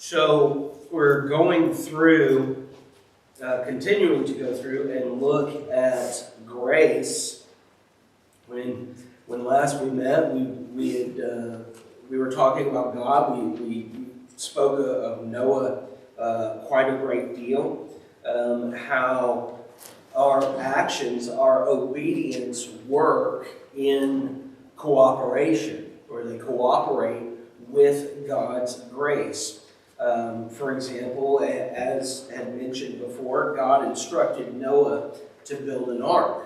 So we're going through, continuing to go through and look at grace. When last we met, we were talking about God. We spoke of Noah quite a great deal. How our actions, our obedience work in cooperation, or they cooperate with God's grace. For example, as had mentioned before, God instructed Noah to build an ark.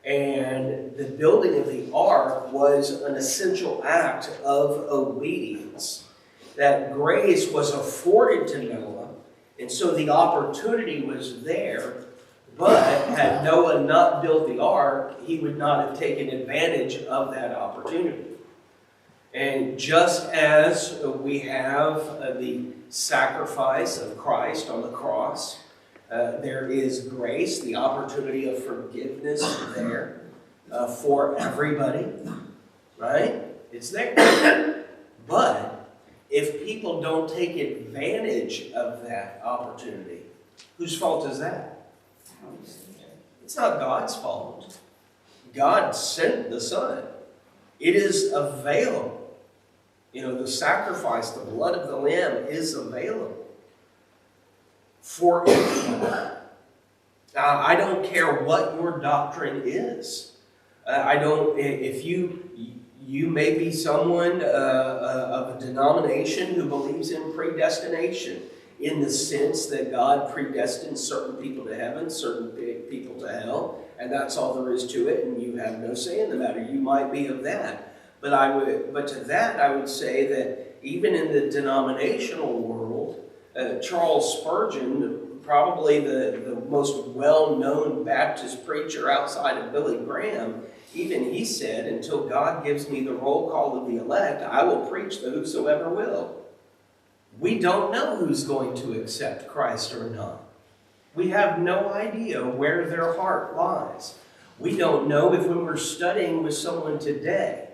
And the building of the ark was an essential act of obedience. That grace was afforded to Noah, and so the opportunity was there. But had Noah not built the ark, he would not have taken advantage of that opportunity. And just as we have the sacrifice of Christ on the cross, there is grace, the opportunity of forgiveness there for everybody, right? It's there. But if people don't take advantage of that opportunity, whose fault is that? It's not God's fault. God sent the Son. It is available. You know, the sacrifice, the blood of the Lamb is available for everyone. I don't care what your doctrine is. If you may be someone of a denomination who believes in predestination, in the sense that God predestined certain people to heaven, certain people to hell, and that's all there is to it, and you have no say in the matter. You might be of that. But to that I would say that even in the denominational world, Charles Spurgeon, probably the most well-known Baptist preacher outside of Billy Graham, even he said, until God gives me the roll call of the elect, I will preach to whosoever will. We don't know who's going to accept Christ or not. We have no idea where their heart lies. We don't know if when we're studying with someone today,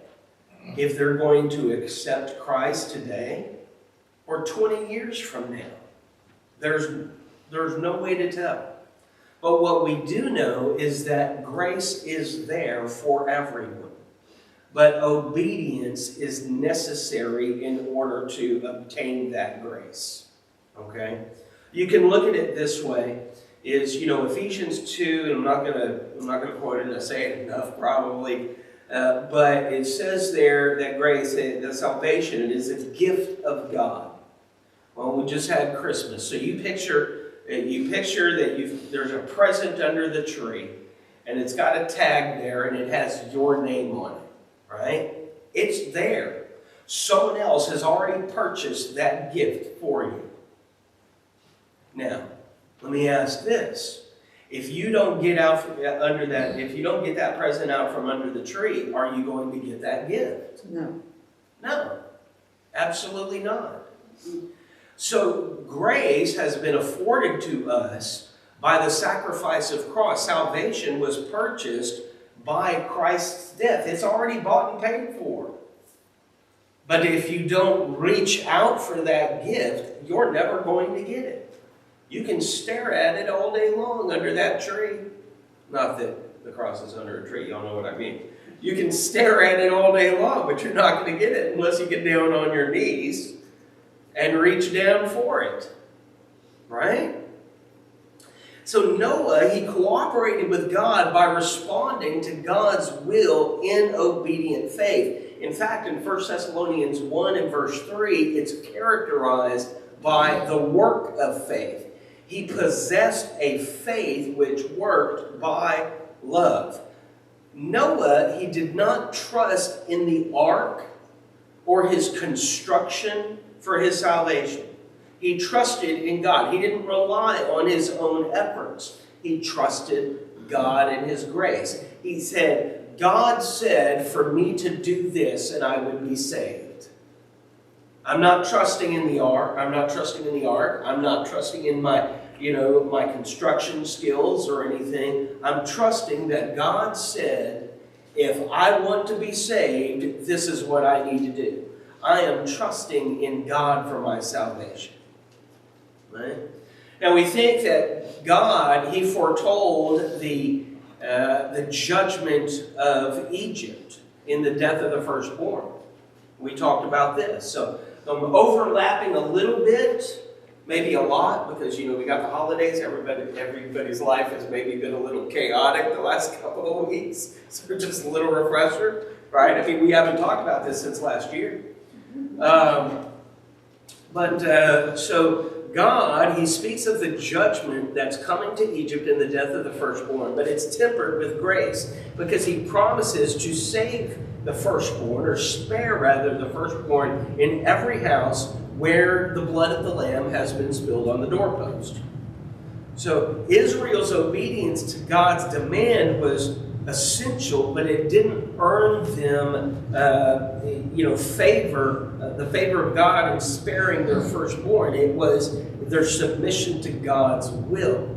if they're going to accept Christ today or 20 years from now. There's no way to tell. But what we do know is that grace is there for everyone. But obedience is necessary in order to obtain that grace. Okay? You can look at it this way. Ephesians 2, and I'm not gonna quote it, I say it enough probably. But it says there that grace, the salvation, it is a gift of God. Well, we just had Christmas, so you picture that there's a present under the tree, and it's got a tag there, and it has your name on it, right? It's there. Someone else has already purchased that gift for you. Now, let me ask this. If you don't get out from under that, if you don't get that present out from under the tree, are you going to get that gift? No. No, absolutely not. So grace has been afforded to us by the sacrifice of Christ. Salvation was purchased by Christ's death. It's already bought and paid for. But if you don't reach out for that gift, you're never going to get it. You can stare at it all day long under that tree. Not that the cross is under a tree, y'all know what I mean. You can stare at it all day long, but you're not going to get it unless you get down on your knees and reach down for it. Right? So Noah, he cooperated with God by responding to God's will in obedient faith. In fact, in 1 Thessalonians 1 and verse 3, it's characterized by the work of faith. He possessed a faith which worked by love. Noah, he did not trust in the ark or his construction for his salvation. He trusted in God. He didn't rely on his own efforts. He trusted God and his grace. He said, God said for me to do this and I would be saved. I'm not trusting in the ark. I'm not trusting in the ark. I'm not trusting in my construction skills or anything. I'm trusting that God said, if I want to be saved, this is what I need to do. I am trusting in God for my salvation. Right? Now we think that God, he foretold the judgment of Egypt in the death of the firstborn. We talked about this. So I'm overlapping a little bit, maybe a lot, because we got the holidays. Everybody's life has maybe been a little chaotic the last couple of weeks. So just a little refresher, right? I mean, we haven't talked about this since last year. So God, he speaks of the judgment that's coming to Egypt in the death of the firstborn, but it's tempered with grace because he promises to save the firstborn, or spare rather the firstborn, in every house where the blood of the lamb has been spilled on the doorpost. So Israel's obedience to God's demand was essential, but it didn't earn them, the favor of God in sparing their firstborn. It was their submission to God's will.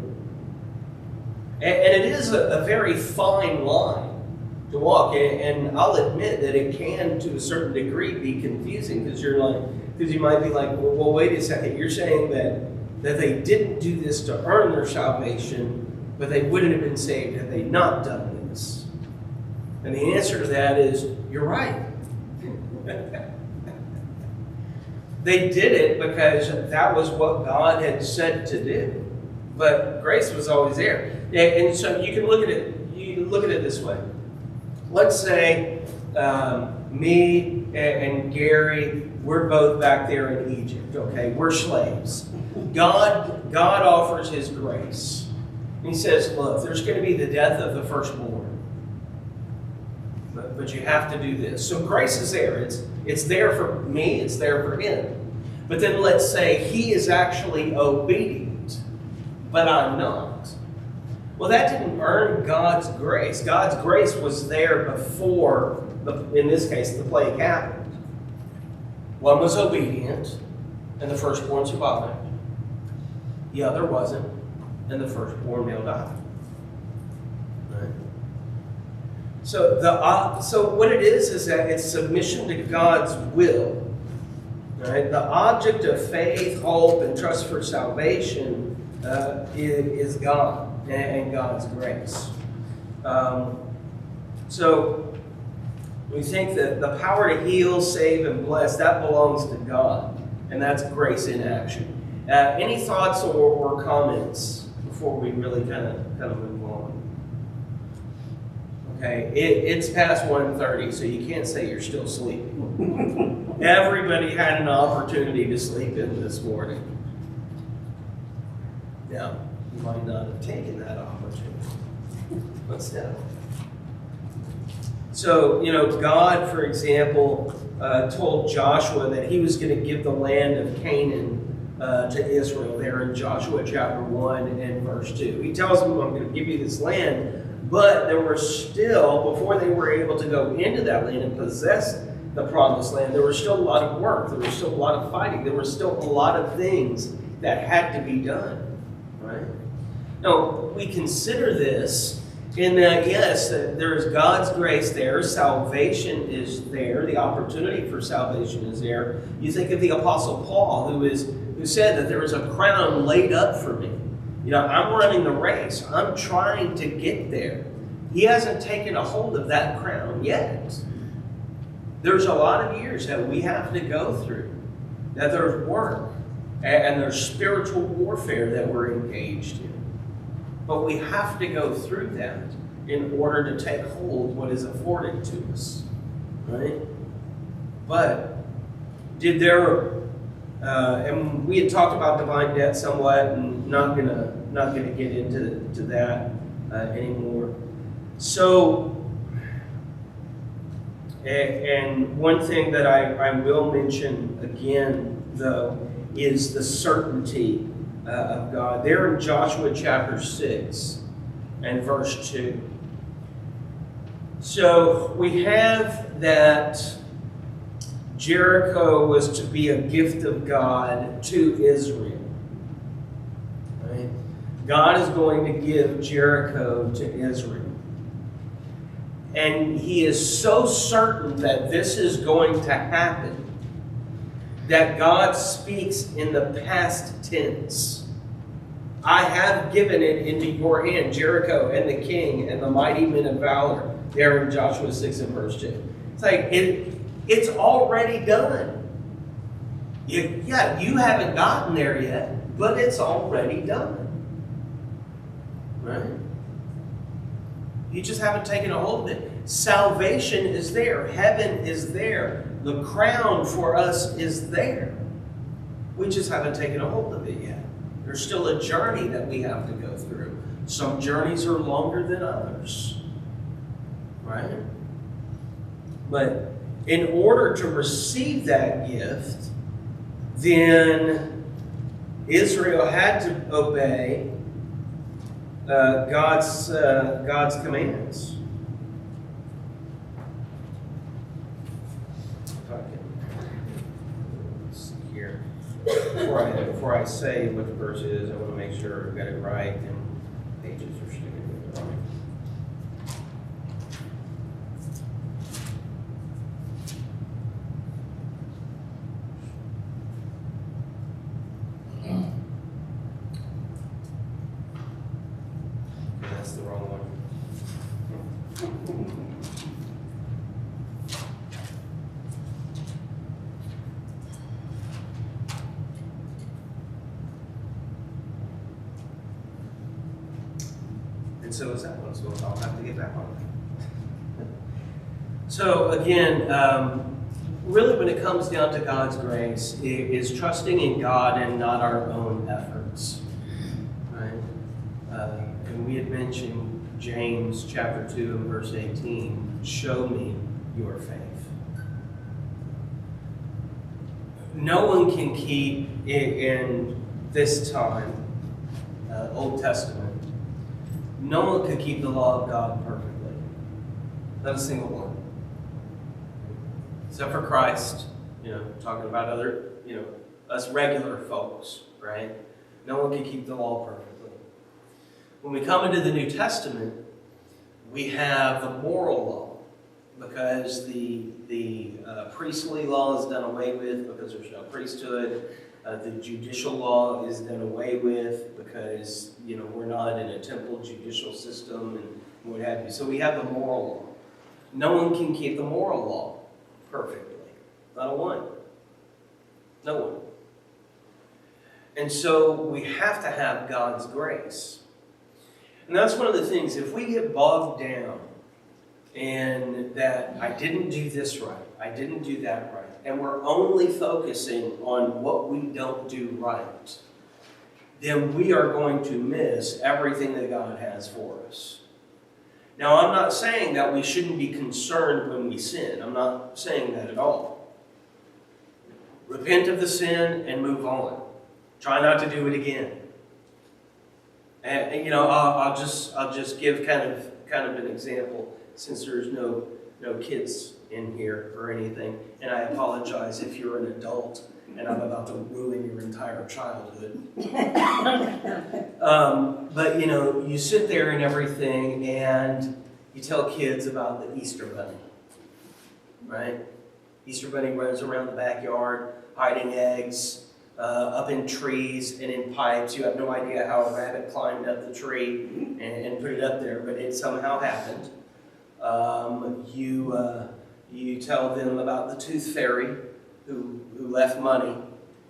And it is a very fine line to walk, and I'll admit that it can, to a certain degree, be confusing, because you might be like, well, wait a second, you're saying that they didn't do this to earn their salvation, but they wouldn't have been saved had they not done this. And the answer to that is, you're right. They did it because that was what God had said to do. But grace was always there. And so you can look at it. You can look at it this way. Let's say me and Gary, we're both back there in Egypt. Okay, we're slaves. God offers his grace. He says, look, there's going to be the death of the firstborn. But you have to do this. So grace is there. It's there for me. It's there for him. But then let's say he is actually obedient, but I'm not. Well, that didn't earn God's grace. God's grace was there before, in this case, the plague happened. One was obedient, and the firstborn survived. The other wasn't, and the firstborn male died. Right? So what it is that it's submission to God's will. Right? The object of faith, hope, and trust for salvation is God and God's grace. So we think that the power to heal, save, and bless, that belongs to God, and that's grace in action. Any thoughts or comments before we really kind of move on? Okay, it's past 1:30, so you can't say you're still sleeping. Everybody had an opportunity to sleep in this morning. Now, you might not have taken that opportunity, but still. So, God, for example, told Joshua that he was going to give the land of Canaan to Israel there in Joshua chapter 1 and verse 2. He tells them, I'm going to give you this land, but there were still, before they were able to go into that land and possess the promised land, there was still a lot of work, there was still a lot of fighting, there was still a lot of things that had to be done. Right? Now, we consider this in that, yes, there is God's grace there, salvation is there, the opportunity for salvation is there. You think of the Apostle Paul, who said that there is a crown laid up for me. I'm running the race. I'm trying to get there. He hasn't taken a hold of that crown yet. There's a lot of years that we have to go through, that there's work, and there's spiritual warfare that we're engaged in. But we have to go through that in order to take hold of what is afforded to us. Right? But and we had talked about divine debt somewhat, and not gonna get into that anymore. So, and one thing that I will mention again, though, is the certainty of God. There in Joshua chapter 6 and verse 2. So we have that Jericho was to be a gift of God to Israel. Right? God is going to give Jericho to Israel. And he is so certain that this is going to happen that God speaks in the past tense. I have given it into your hand, Jericho and the king and the mighty men of valor, there in Joshua 6 and verse 2. It's like, it's already done. You haven't gotten there yet, but it's already done. Right? You just haven't taken a hold of it. Salvation is there. Heaven is there. The crown for us is there. We just haven't taken a hold of it yet. There's still a journey that we have to go through. Some journeys are longer than others. Right? But in order to receive that gift, then Israel had to obey God's commands. If I can see here, before I say what the verse is, I want to make sure I've got it right and pages are sticking with it right. That's the wrong one. And so is that one, so I'll have to get back on it. So again, really when it comes down to God's grace, it is trusting in God and not our own efforts. Right? And we had mentioned James chapter 2 and verse 18, show me your faith. No one can keep, in this time, Old Testament, no one could keep the law of God perfectly. Not a single one. Except for Christ, talking about other, us regular folks, right? No one can keep the law perfectly. When we come into the New Testament, we have the moral law, because the priestly law is done away with because there's no priesthood. The judicial law is done away with because, we're not in a temple judicial system and what have you. So we have the moral law. No one can keep the moral law perfectly. Not a one. No one. And so we have to have God's grace. And that's one of the things, if we get bogged down in that I didn't do this right, I didn't do that right, and we're only focusing on what we don't do right, then we are going to miss everything that God has for us. Now, I'm not saying that we shouldn't be concerned when we sin. I'm not saying that at all. Repent of the sin and move on. Try not to do it again. And I'll just give kind of an example, since there's no kids in here or anything, and I apologize if you're an adult and I'm about to ruin your entire childhood. But you sit there and everything, and you tell kids about the Easter Bunny, right? Easter Bunny runs around the backyard, hiding eggs, up in trees and in pipes. You have no idea how a rabbit climbed up the tree and put it up there, but it somehow happened. You tell them about the tooth fairy who left money,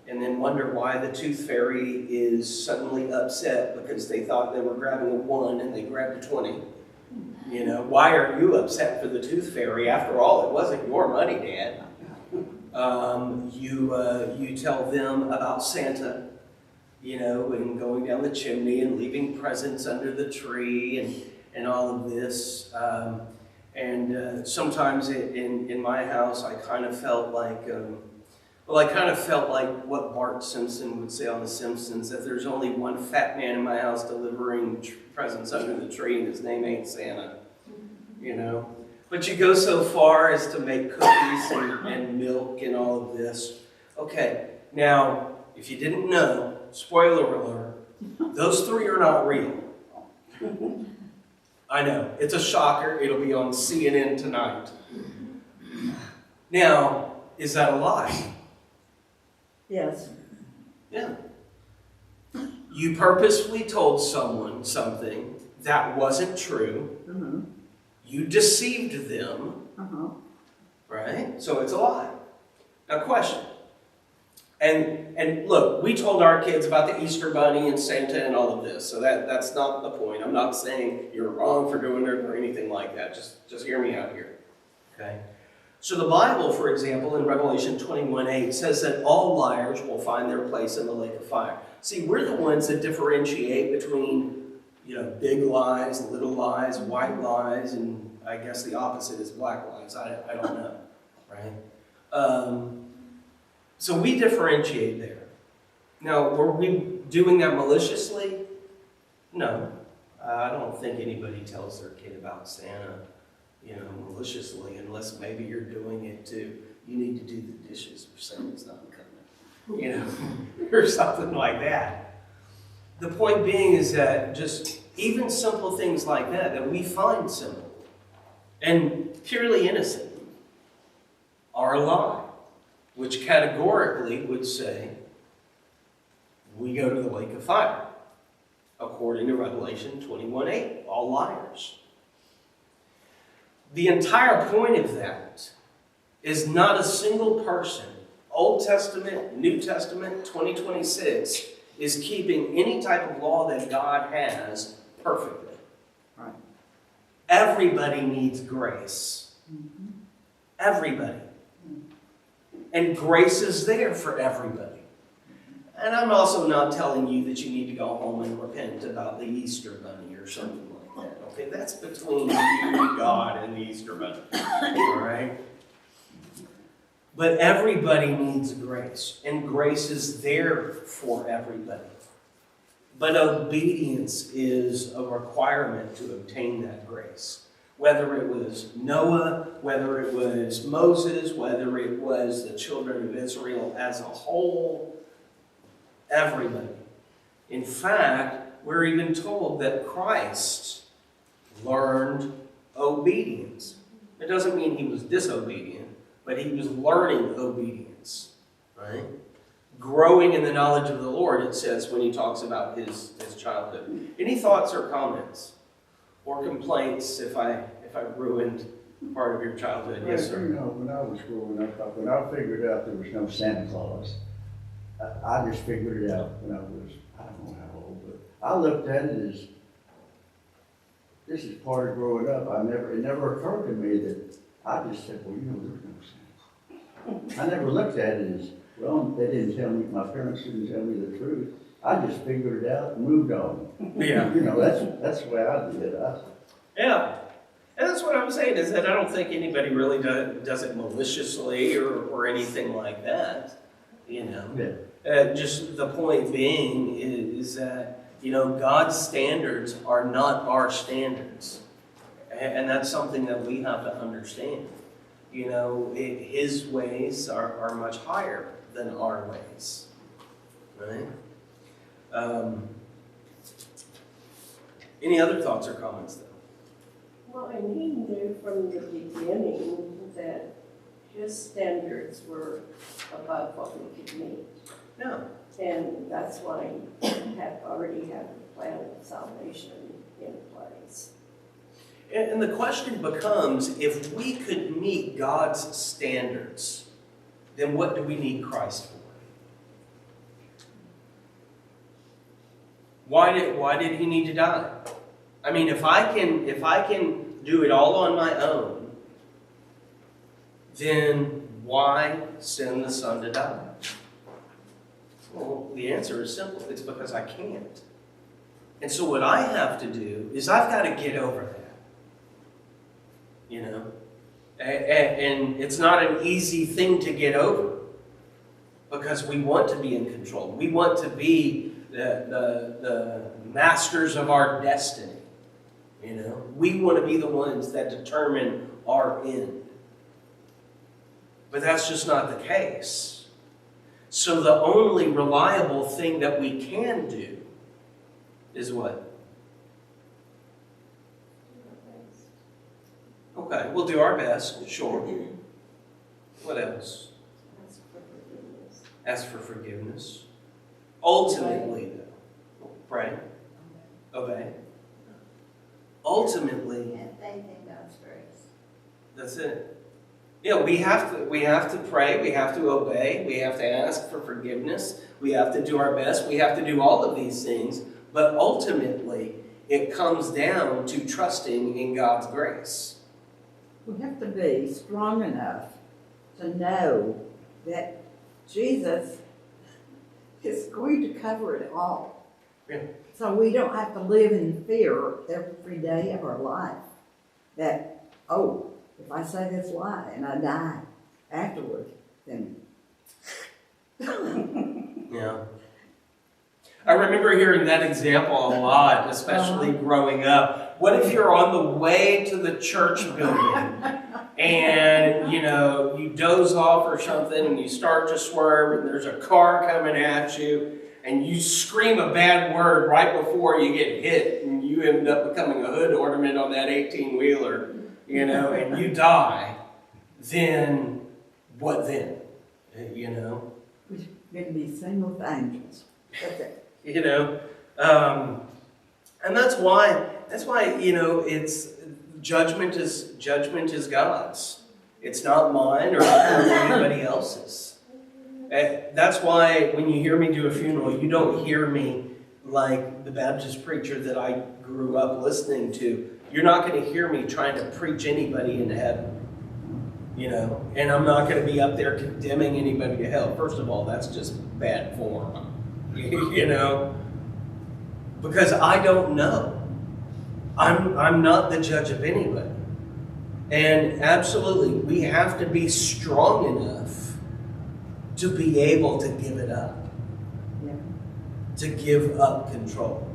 and then wonder why the tooth fairy is suddenly upset because they thought they were grabbing a 1 and they grabbed a 20. Why are you upset for the tooth fairy? After all, it wasn't your money, Dad. You tell them about Santa, and going down the chimney and leaving presents under the tree and all of this. And sometimes in my house, I kind of felt like, what Bart Simpson would say on The Simpsons, that there's only one fat man in my house delivering presents under the tree, and his name ain't Santa, But you go so far as to make cookies and milk and all of this. Okay, now, if you didn't know, spoiler alert, those 3 are not real. I know, it's a shocker. It'll be on CNN tonight. Now, is that a lie? Yes. Yeah. You purposefully told someone something that wasn't true. Mm-hmm. You deceived them. Uh-huh. Right? So it's a lie. Now, question. And look, we told our kids about the Easter Bunny and Santa and all of this, so that's not the point. I'm not saying you're wrong for doing it or anything like that. Just hear me out here. Okay? So the Bible, for example, in Revelation 21:8 says that all liars will find their place in the lake of fire. See, we're the ones that differentiate between, big lies, little lies, white lies, and I guess the opposite is black lies. I don't know, right? So we differentiate there. Now, were we doing that maliciously? No. I don't think anybody tells their kid about Santa, maliciously, unless maybe you're doing it to, you need to do the dishes or Santa's not coming, or something like that. The point being is that just even simple things like that we find simple and purely innocent, are a lie, which categorically would say we go to the lake of fire, according to Revelation 21:8, all liars. The entire point of that is not a single person, Old Testament, New Testament, 2026, is keeping any type of law that God has perfectly. Right. Everybody needs grace. Mm-hmm. Everybody. And grace is there for everybody. And I'm also not telling you that you need to go home and repent about the Easter Bunny or something like that. Okay, that's between you and God and the Easter Bunny. All right? But everybody needs grace, and grace is there for everybody. But obedience is a requirement to obtain that grace. Whether it was Noah, whether it was Moses, whether it was the children of Israel as a whole, everybody. In fact, we're even told that Christ learned obedience. It doesn't mean he was disobedient, but he was learning obedience, right? Growing in the knowledge of the Lord, it says when he talks about his childhood. Any thoughts or comments or complaints if I ruined part of your childhood? Yes, sir. When I was growing up, when I figured out there was no Santa Claus, I just figured it out when I was, I don't know how old, but I looked at it as, this is part of growing up. It never occurred to me that, I just said, well, there's no Santa. I never looked at it as, well, they didn't tell me, my parents didn't tell me the truth. I just figured it out and moved on. Yeah. That's the way I did it. Yeah. And that's what I'm saying, is that I don't think anybody really does it maliciously or anything like that, Yeah. Just the point being is that, God's standards are not our standards. And that's something that we have to understand. His ways are much higher than our ways, right? Any other thoughts or comments, though? Well, and he knew from the beginning that his standards were above what we could meet. Yeah. And that's why he had already had the plan of salvation in place. And the question becomes, if we could meet God's standards, then what do we need Christ for? Why did he need to die? I mean, if I can do it all on my own, then why send the Son to die? Well, the answer is simple. It's because I can't. And so what I have to do is I've got to get over that. And it's not an easy thing to get over, because we want to be in control. We want to be the masters of our destiny. We want to be the ones that determine our end. But that's just not the case. So the only reliable thing that we can do is what? Okay, we'll do our best, sure. What else? ask for forgiveness. Ultimately, though, pray, obey. Ultimately, And faith in God's grace. that's it. We have to pray, we have to obey, we have to ask for forgiveness, we have to do our best, we have to do all of these things, but ultimately it comes down to trusting in God's grace. We have to be strong enough to know that Jesus is going to cover it all. Yeah. So we don't have to live in fear every day of our life that, oh, if I say this lie and I die afterwards, then... Yeah. I remember hearing that example a lot, especially growing up. What if you're on the way to the church building and, you doze off or something and you start to swerve and there's a car coming at you and you scream a bad word right before you get hit and you end up becoming a hood ornament on that 18-wheeler, and you die, then what then? We're going to be seen with angels. That's it. And that's why it's judgment is God's. It's not mine or anybody else's. That's why when you hear me do a funeral, you don't hear me like the Baptist preacher that I grew up listening to. You're not going to hear me trying to preach anybody into heaven. And I'm not going to be up there condemning anybody to hell. First of all, that's just bad form. Because I don't know. I'm not the judge of anybody. And absolutely, we have to be strong enough to be able to give it up. Yeah. To give up control.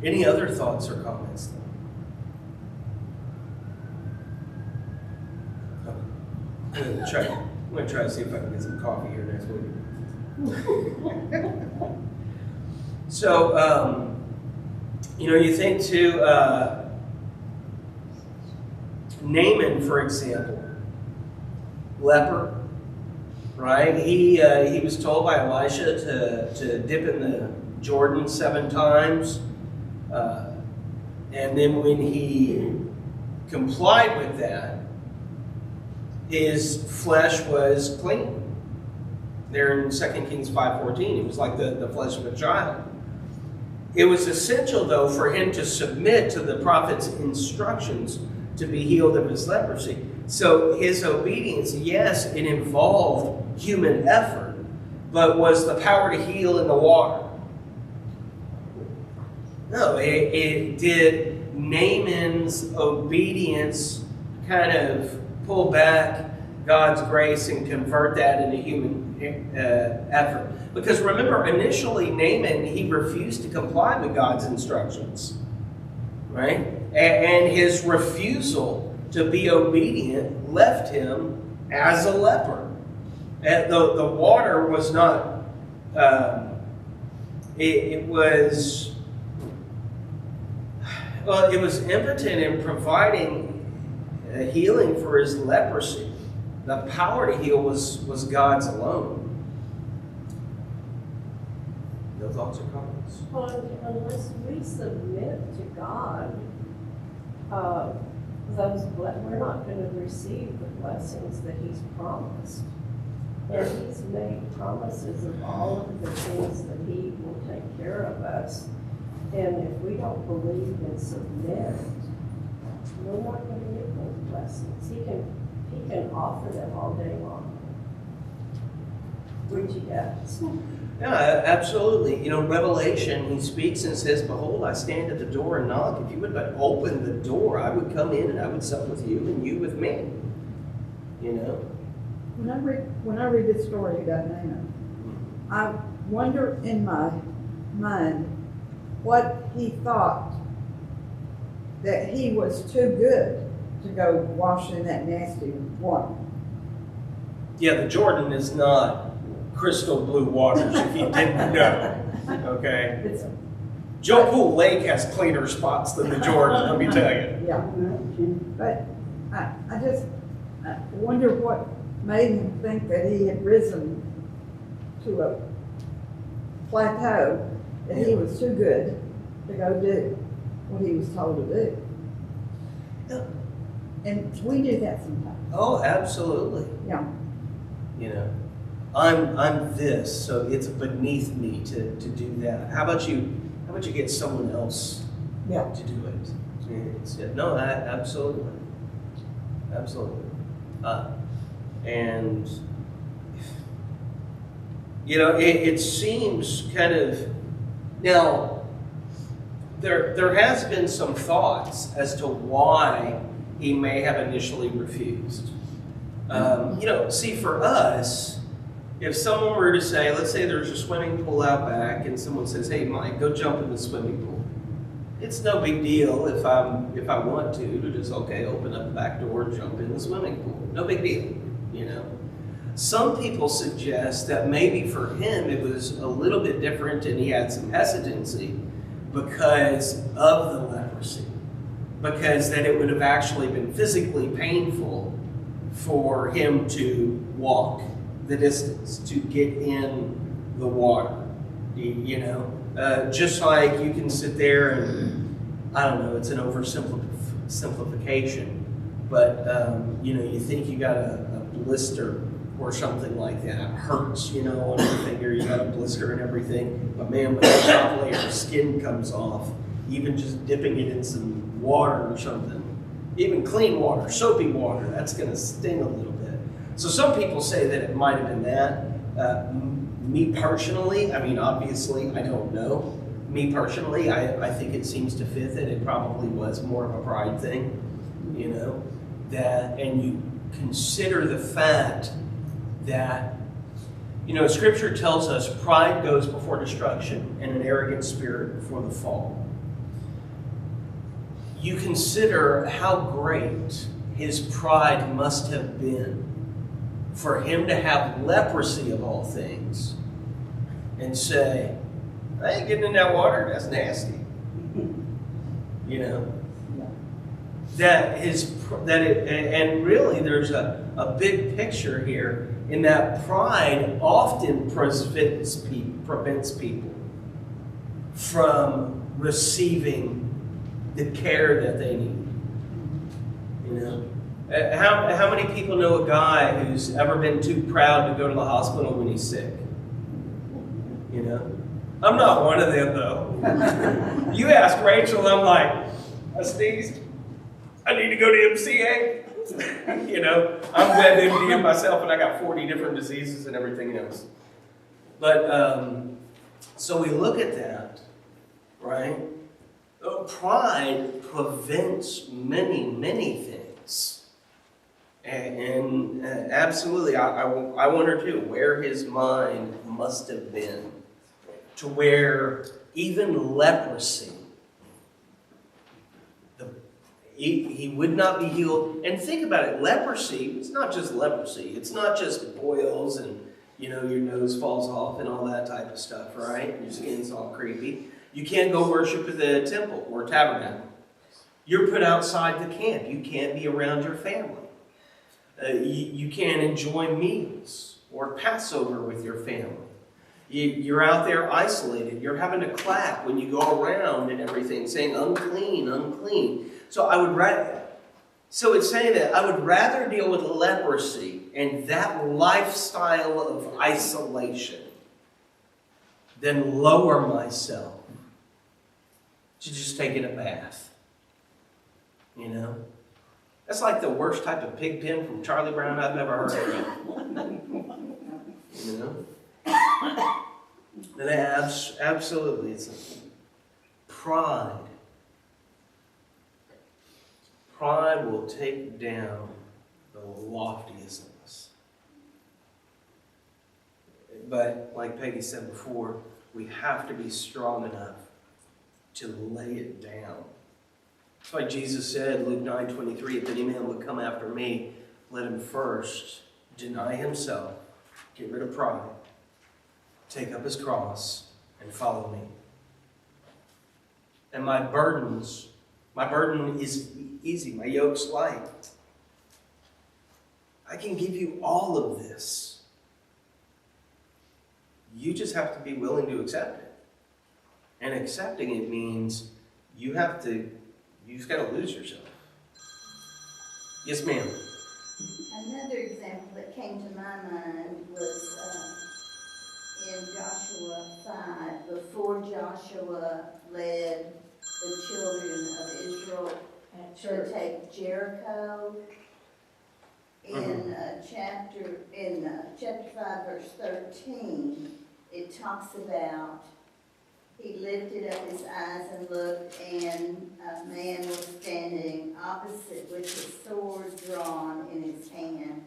Any other thoughts or comments, though? I'm going to try to see if I can get some coffee here next week. So, you think too, Naaman, for example, leper, right? He was told by Elisha to dip in the Jordan 7 times. And then when he complied with that, his flesh was clean. There in 2 Kings 5:14, it was like the flesh of a child. It was essential, though, for him to submit to the prophet's instructions to be healed of his leprosy. So his obedience, yes, it involved human effort, but was the power to heal in the water? No, it did Naaman's obedience kind of pull back God's grace and convert that into human effort. Because remember, initially Naaman, he refused to comply with God's instructions, right? And his refusal to be obedient left him as a leper. And the water was not, it was impotent in providing healing for his leprosy. The power to heal was God's alone. No thoughts or comments? Well, unless we submit to God, we're not going to receive the blessings that He's promised. And He's made promises of all of the things that He will take care of us. And if we don't believe and submit, we're not going to get those blessings. He can offer them all day long, which He does. Yeah, absolutely. Revelation, he speaks and says, "Behold, I stand at the door and knock. If you would but open the door, I would come in and I would sup with you and you with me." When I read this story about Naaman, I wonder in my mind what he thought, that he was too good to go wash in that nasty water. Yeah, the Jordan is not crystal blue waters, if you didn't know. Okay? It's, Joe Pool Lake has cleaner spots than the Jordan, let me tell you. yeah. But I just wonder what made him think that he had risen to a plateau, that he was too good to go do what he was told to do. Yeah. And we do that sometimes. Oh, absolutely. Yeah. You know, I'm this, so it's beneath me to do that. How about you get someone else Yeah. to do it? No, absolutely. Absolutely. And, you know, it seems kind of, now, there has been some thoughts as to why he may have initially refused. You know, see, for us, if someone were to say, let's say there's a swimming pool out back, and someone says, "Hey, Mike, go jump in the swimming pool." It's no big deal if I want to just, okay, open up the back door, jump in the swimming pool. No big deal, you know. Some people suggest that maybe for him it was a little bit different and he had some hesitancy because of the leprosy. Because that it would have actually been physically painful for him to walk the distance, to get in the water, you know. Just like you can sit there and, I don't know, it's an oversimplification, but, you know, you think you got a blister or something like that. It hurts, you know, on your finger, you got a blister and everything, but man, when the top layer of skin comes off, even just dipping it in some water or something, even clean water, soapy water, that's going to sting a little bit. So some people say that it might have been that. Me personally, I mean, obviously, I don't know. Me personally, I think it seems to fit that it probably was more of a pride thing, you know, that, and you consider the fact that, you know, Scripture tells us pride goes before destruction and an arrogant spirit before the fall. You consider how great his pride must have been for him to have leprosy of all things and say, "I ain't getting in that water, that's nasty." You know? And really there's a big picture here in that pride often prevents people from receiving the care that they need. You know? How many people know a guy who's ever been too proud to go to the hospital when he's sick? You know? I'm not one of them, though. You ask Rachel, I'm like, "I sneezed. I need to go to MCA." You know, I'm WebMDing myself, and I got 40 different diseases and everything else. But, so we look at that, right? Pride prevents many, many things. And absolutely, I wonder too, where his mind must have been to where even leprosy, he would not be healed. And think about it, leprosy, it's not just leprosy. It's not just boils and, you know, your nose falls off and all that type of stuff, right? Your skin's all creepy. You can't go worship at the temple or tabernacle. You're put outside the camp. You can't be around your family. You can't enjoy meals or Passover with your family. You're out there isolated. You're having to clap when you go around and everything, saying unclean, unclean. So it's saying that I would rather deal with leprosy and that lifestyle of isolation than lower myself to just taking a bath. You know? That's like the worst type of pig pen from Charlie Brown I've ever heard of. You know? And absolutely, it's a pride. Pride will take down the loftiest of us. But like Peggy said before, we have to be strong enough to lay it down. That's why Jesus said, Luke 9:23, "If any man would come after me, let him first deny himself, get rid of pride, take up his cross, and follow me. And my burden is easy, my yoke's light." I can give you all of this. You just have to be willing to accept it. And accepting it means you just got to lose yourself. Yes, ma'am. Another example that came to my mind was in Joshua 5, before Joshua led the children of Israel to take Jericho. In chapter 5, verse 13, it talks about he lifted up his eyes and looked, and a man was standing opposite with his sword drawn in his hand.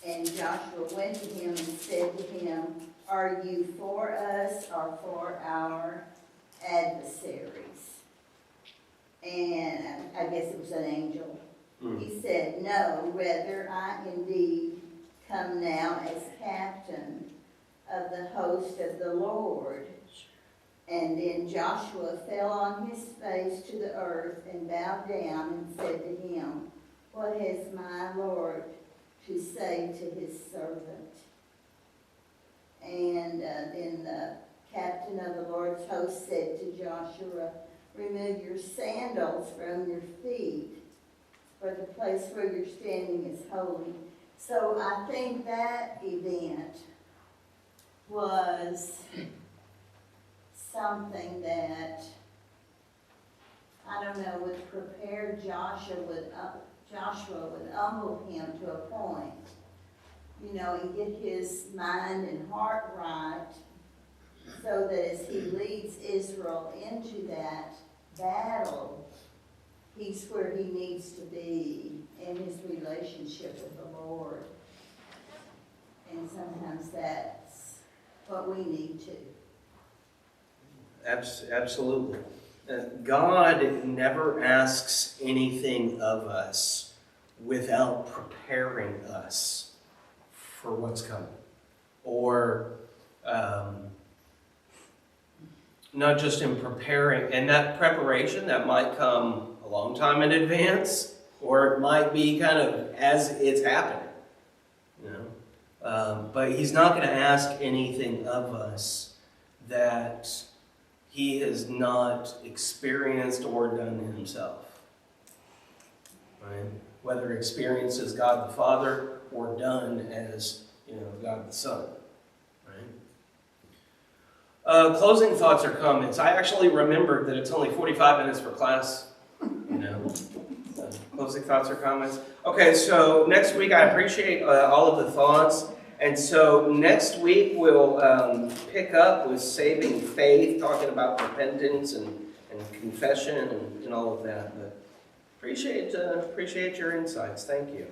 And Joshua went to him and said to him, "Are you for us or for our adversaries?" And I guess it was an angel. He said, "No, rather I indeed come now as captain of the host of the Lord." And then Joshua fell on his face to the earth and bowed down and said to him, "What has my Lord to say to his servant?" And then the captain of the Lord's host said to Joshua, "Remove your sandals from your feet, for the place where you're standing is holy." So I think that event was something that, I don't know, would prepare Joshua would humble him to a point, and get his mind and heart right, so that as he leads Israel into that battle, he's where he needs to be in his relationship with the Lord. And sometimes that's what we need to. Absolutely. God never asks anything of us without preparing us for what's coming. Or not just in preparing, and that preparation, that might come a long time in advance, or it might be kind of as it's happening. But he's not going to ask anything of us that he has not experienced or done himself. Right? Whether experienced as God the Father or done as God the Son. Right? Closing thoughts or comments. I actually remembered that it's only 45 minutes for class. Closing thoughts or comments. Okay, so next week I appreciate all of the thoughts. And so next week we'll pick up with saving faith, talking about repentance and confession and all of that. But appreciate your insights. Thank you.